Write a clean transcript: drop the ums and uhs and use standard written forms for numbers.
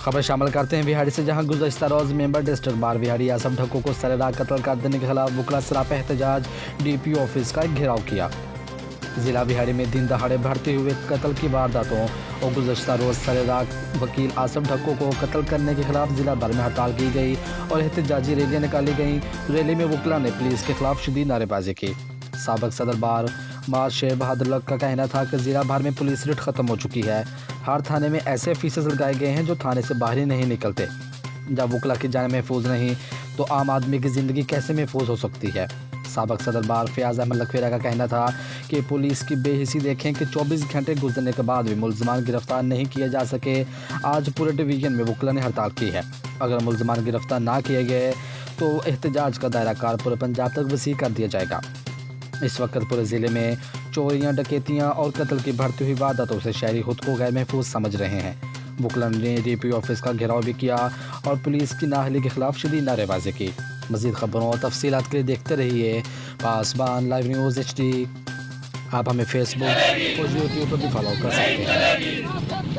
खबर शामिल करते हैं बिहाड़ी से, जहां गुज़श्ता रोज़ मेंबर डिस्ट्रिक्ट बार बिहाड़ी आसम ढक्को को सरेराह कत्ल कर देने के खिलाफ वकला सरापा एहतजाज डीपीओ ऑफिस का घेराव किया। ज़िला बिहाड़ी में दिन दहाड़े बढ़ते हुए कत्ल की वारदातों और गुज़श्ता रोज़ सरेराह वकील आसम ढक्को को कत्ल करने के खिलाफ ज़िला भर में हड़ताल की गई और एहतजाजी रैलियाँ निकाली गईं। रैली में वकला ने पुलिस के खिलाफ शदीद नारेबाजी की। साबिक सदर बार मार शेर बहादुर लक का कहना था कि ज़िला भर में पुलिस रेट ख़त्म हो चुकी है। हर थाने में ऐसे फीसेस लगाए गए हैं जो थाने से बाहर ही नहीं निकलते। जब वकला की जान महफूज नहीं तो आम आदमी की ज़िंदगी कैसे महफूज हो सकती है। साबिक सदर बार फयाज अहमद लखवेरा का कहना था कि पुलिस की बेहिसी देखें कि 24 घंटे गुजरने के बाद भी मुलजमान गिरफ्तार नहीं किए जा सके। आज पूरे डिवीजन में वकला ने हड़ताल की है। अगर मुलजमान गिरफ्तार ना किए गए तो एहतजाज का दायरा कार पूरे पंजाब तक वसी कर दिया जाएगा। इस वक्त पूरे ज़िले में चोरियां, डकैतियां और कत्ल की बढ़ती हुई वारदातों से शहरी खुद को गैर महफूज समझ रहे हैं। वकला ने डीपीओ ऑफिस का घेराव भी किया और पुलिस की नाअहली के खिलाफ शदीद नारेबाजी की। मज़ीद खबरों और तफसीलात के लिए देखते रहिए पासबान लाइव न्यूज़ HD। आप हमें फेसबुक और यूट्यूब पर भी फॉलो कर सकते हैं।